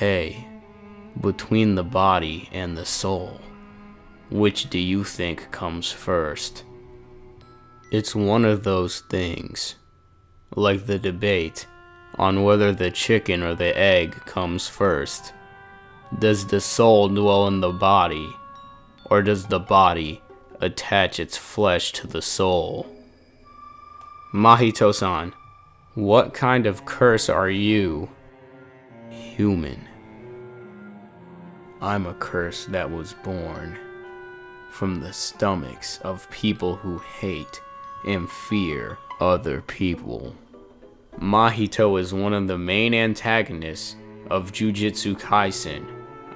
Hey, between the body and the soul, which do you think comes first? It's one of those things, like the debate on whether the chicken or the egg comes first. Does the soul dwell in the body, or does the body attach its flesh to the soul? Mahito-san, what kind of curse are you? Human. I'm a curse that was born from the stomachs of people who hate and fear other people. Mahito is one of the main antagonists of Jujutsu Kaisen.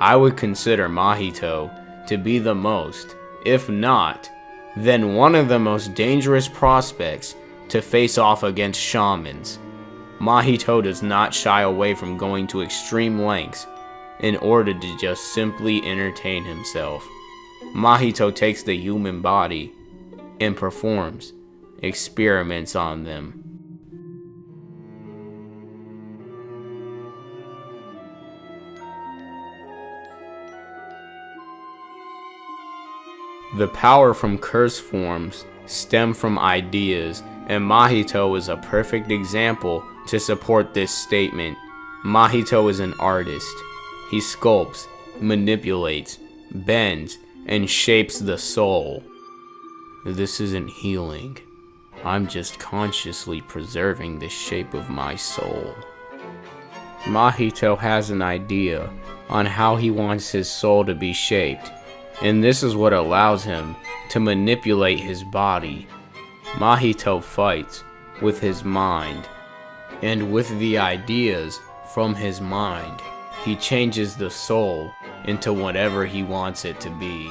I would consider Mahito to be the most, if not, then one of the most dangerous prospects to face off against shamans. Mahito does not shy away from going to extreme lengths in order to just simply entertain himself. Mahito takes the human body and performs experiments on them. The power from curse forms stem from ideas, and Mahito is a perfect example to support this statement. Mahito is an artist. He sculpts, manipulates, bends, and shapes the soul. This isn't healing. I'm just consciously preserving the shape of my soul. Mahito has an idea on how he wants his soul to be shaped, and this is what allows him to manipulate his body. Mahito fights with his mind, and with the ideas from his mind, he changes the soul into whatever he wants it to be.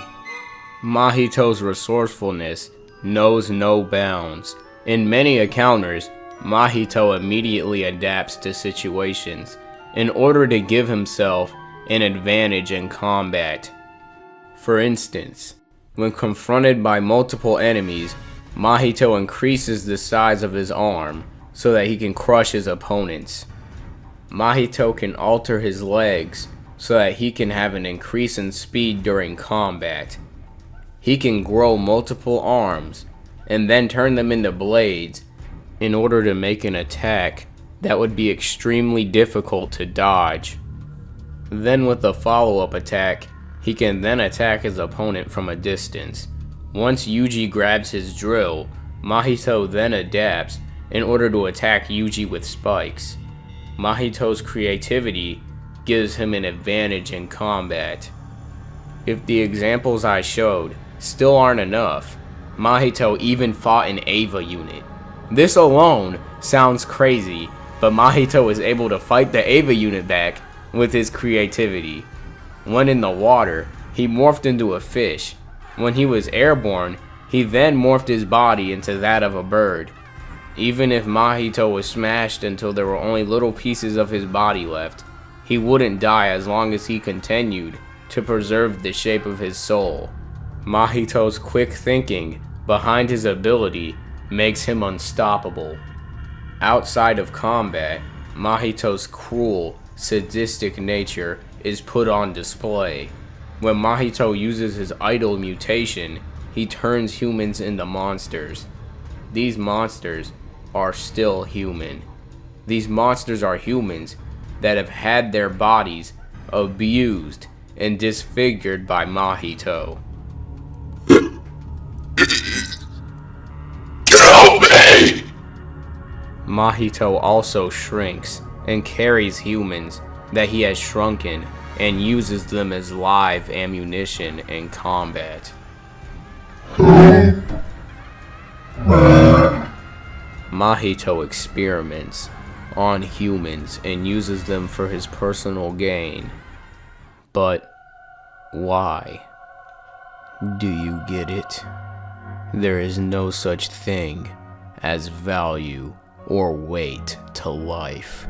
Mahito's resourcefulness knows no bounds. In many encounters, Mahito immediately adapts to situations in order to give himself an advantage in combat. For instance, when confronted by multiple enemies, Mahito increases the size of his arm so that he can crush his opponents. Mahito can alter his legs so that he can have an increase in speed during combat. He can grow multiple arms and then turn them into blades in order to make an attack that would be extremely difficult to dodge. Then with a follow-up attack, he can then attack his opponent from a distance. Once Yuji grabs his drill, Mahito then adapts in order to attack Yuji with spikes. Mahito's creativity gives him an advantage in combat. If the examples I showed still aren't enough, Mahito even fought an Eva unit. This alone sounds crazy, but Mahito is able to fight the Eva unit back with his creativity. When in the water, he morphed into a fish. When he was airborne, he then morphed his body into that of a bird. Even if Mahito was smashed until there were only little pieces of his body left, he wouldn't die as long as he continued to preserve the shape of his soul. Mahito's quick thinking behind his ability makes him unstoppable. Outside of combat, Mahito's cruel, sadistic nature is put on display. When Mahito uses his idol mutation, he turns humans into monsters. These monsters are still human. These monsters are humans that have had their bodies abused and disfigured by Mahito. Help me! Mahito also shrinks and carries humans that he has shrunken and uses them as live ammunition in combat. Mahito experiments on humans and uses them for his personal gain. But why? Do you get it? There is no such thing as value or weight to life.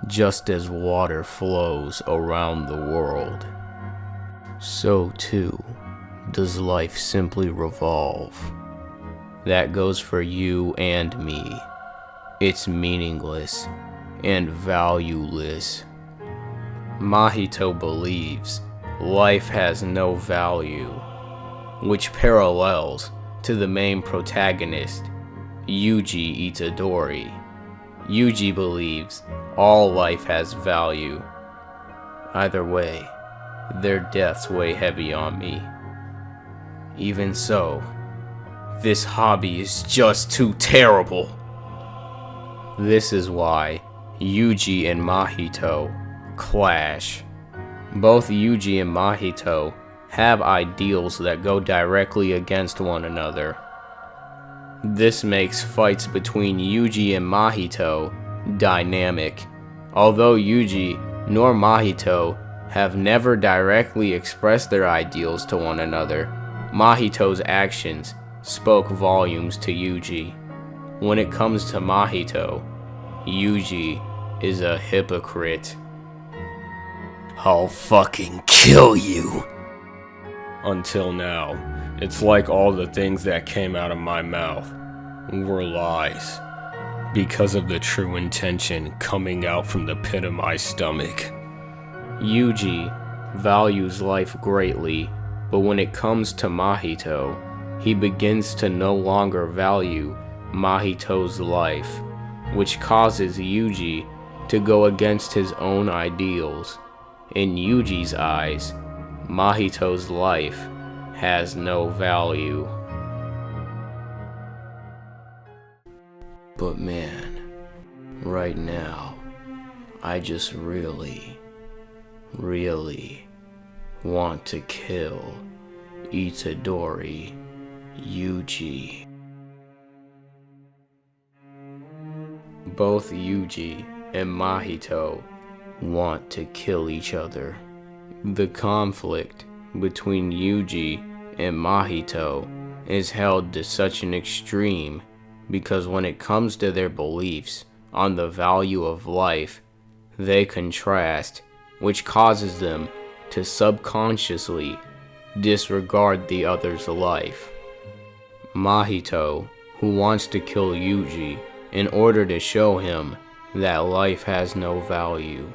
Just as water flows around the world, so too does life simply revolve. That goes for you and me. It's meaningless and valueless. Mahito believes life has no value, which parallels to the main protagonist, Yuji Itadori. Yuji believes all life has value. Either way, their deaths weigh heavy on me. Even so, this hobby is just too terrible. This is why Yuji and Mahito clash. Both Yuji and Mahito have ideals that go directly against one another. This makes fights between Yuji and Mahito dynamic. Although Yuji nor Mahito have never directly expressed their ideals to one another, Mahito's actions spoke volumes to Yuji. When it comes to Mahito, Yuji is a hypocrite. I'll fucking kill you. Until now, it's like all the things that came out of my mouth were lies, because of the true intention coming out from the pit of my stomach. Yuji values life greatly, but when it comes to Mahito, he begins to no longer value Mahito's life, which causes Yuji to go against his own ideals. In Yuji's eyes, Mahito's life has no value. But man, right now, I just really want to kill Itadori Yuji. Both Yuji and Mahito want to kill each other. The conflict between Yuji and Mahito is held to such an extreme because when it comes to their beliefs on the value of life, they contrast, which causes them to subconsciously disregard the other's life. Mahito, who wants to kill Yuji in order to show him that life has no value,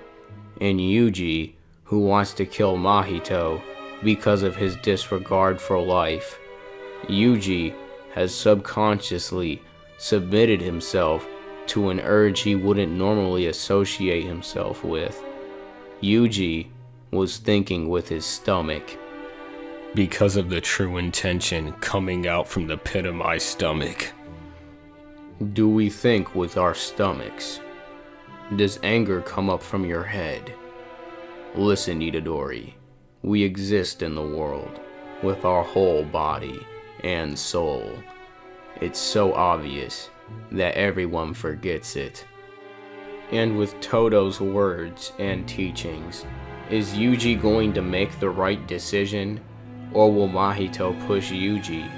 and Yuji, who wants to kill Mahito because of his disregard for life. Yuji has subconsciously submitted himself to an urge he wouldn't normally associate himself with. Yuji was thinking with his stomach. Because of the true intention coming out from the pit of my stomach. Do we think with our stomachs? Does anger come up from your head? Listen, Itadori, we exist in the world with our whole body and soul. It's so obvious that everyone forgets it. And with Todo's words and teachings, is Yuji going to make the right decision, or will Mahito push Yuji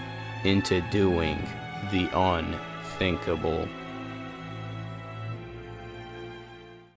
into doing the unthinkable?